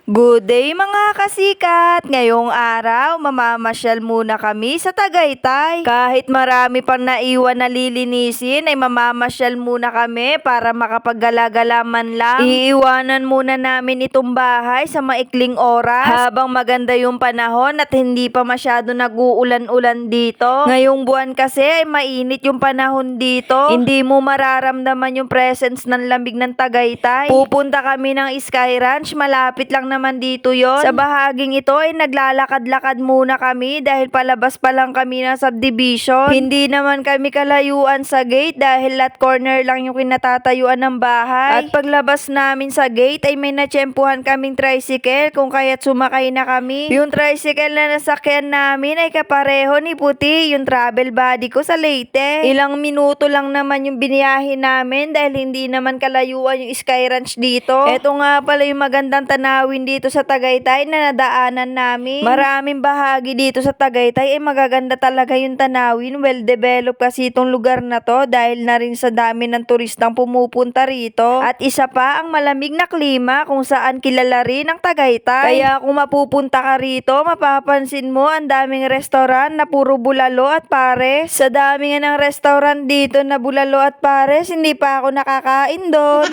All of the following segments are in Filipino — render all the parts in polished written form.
Good day mga kasikat! Ngayong araw, mamamasyal muna kami sa Tagaytay. Kahit marami pang naiwan na lilinisin, ay mamamasyal muna kami para makapaggalagala man lang. Iiwanan muna namin itong bahay sa maikling oras habang maganda yung panahon at hindi pa masyado nag-uulan-ulan dito. Ngayong buwan kasi ay mainit yung panahon dito. Hindi mo mararamdaman yung presence ng lamig ng Tagaytay. Pupunta kami ng Sky Ranch, malapit lang naman dito yon. Sa bahaging ito ay naglalakad-lakad muna kami dahil palabas pa lang kami ng subdivision. Hindi naman kami kalayuan sa gate dahil lot corner lang yung kinatatayuan ng bahay. At paglabas namin sa gate ay may natsyempuhan kaming tricycle kung kaya't sumakay na kami. Yung tricycle na nasakyan namin ay kapareho ni Puti, yung travel buddy ko sa Leyte. Ilang minuto lang naman yung biniyahe namin dahil hindi naman kalayuan yung Sky Ranch dito. Eto nga pala yung magandang tanawin dito sa Tagaytay na nadaanan namin. Maraming bahagi dito sa Tagaytay ay magaganda talaga yung tanawin. Well developed kasi itong lugar na to dahil na rin sa dami ng turistang pumupunta rito. At isa pa ang malamig na klima kung saan kilala rin ang Tagaytay. Kaya kung mapupunta ka rito, mapapansin mo ang daming restaurant na puro bulalo at pares. Sa dami nga ng restaurant dito na bulalo at pares, hindi pa ako nakakain doon.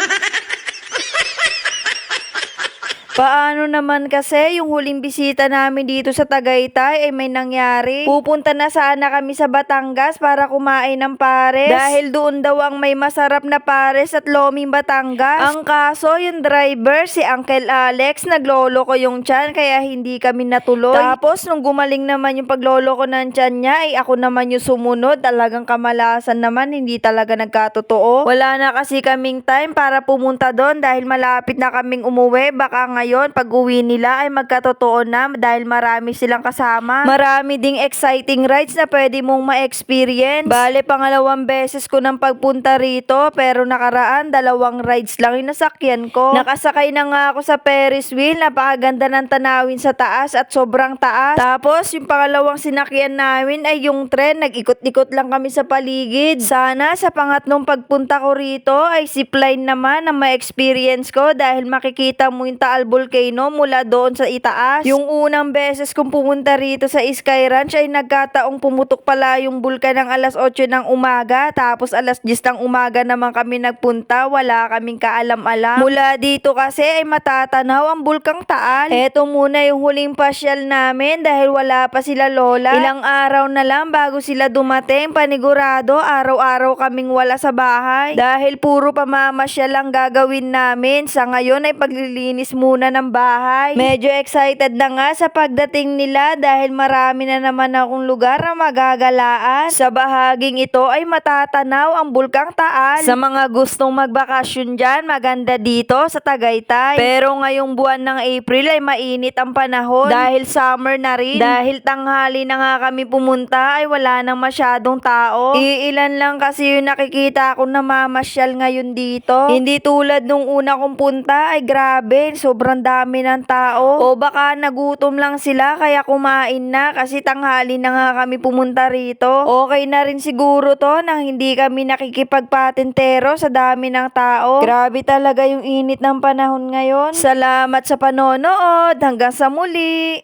Paano naman kasi yung huling bisita namin dito sa Tagaytay ay may nangyari. Pupunta na sana kami sa Batangas para kumain ng pares. Dahil doon daw ang may masarap na pares at loming Batangas. Ang kaso yung driver, si Uncle Alex, naglolo ko yung tiyan kaya hindi kami natuloy. Tapos nung gumaling naman yung paglolo ko ng tiyan niya ay ako naman yung sumunod. Talagang kamalasan naman, hindi talaga nagkatotoo. Wala na kasi kaming time para pumunta doon dahil malapit na kaming umuwi. Baka ngayon pag uwi nila ay magkatotoo na dahil marami silang kasama. Marami ding exciting rides na pwede mong ma-experience. Bale, pangalawang beses ko ng pagpunta rito pero nakaraan 2 rides lang yung nasakyan ko. Nakasakay na nga ako sa Ferris wheel, napakaganda ng tanawin sa taas at sobrang taas. Tapos yung pangalawang sinakyan namin ay yung tren, nag-ikot-ikot lang kami sa paligid. Sana sa pangatlong pagpunta ko rito ay zipline naman ang ma-experience ko dahil makikita mo yung Taal Volcano mula doon sa itaas. Yung unang beses kong pumunta rito sa Sky Ranch ay nagkataong pumutok pala yung bulkan ng alas 8 ng umaga. Tapos alas 10 ng umaga naman kami nagpunta. Wala kaming kaalam-alam. Mula dito kasi ay matatanaw ang bulkang Taal. Eto muna yung huling pasyal namin dahil wala pa sila lola. Ilang araw na lang bago sila dumating. Panigurado, araw-araw kaming wala sa bahay. Dahil puro pamamasyal lang gagawin namin. Sa ngayon ay paglilinis muna ng bahay. Medyo excited na nga sa pagdating nila dahil marami na naman akong lugar na magagalaan. Sa bahaging ito ay matatanaw ang bulkang Taal. Sa mga gustong magbakasyon dyan, maganda dito sa Tagaytay. Pero ngayong buwan ng April ay mainit ang panahon dahil summer na rin. Dahil tanghali na nga kami pumunta ay wala nang masyadong tao. Iilan lang kasi yung nakikita ko na mamasyal ngayon dito. Hindi tulad nung una kong punta ay grabe, sobrang dami ng tao. O baka nagutom lang sila kaya kumain na kasi tanghali na nga kami pumunta rito. Okay na rin siguro to nang hindi kami nakikipagpatintero sa dami ng tao. Grabe talaga yung init ng panahon ngayon. Salamat sa panonood. Hanggang sa muli.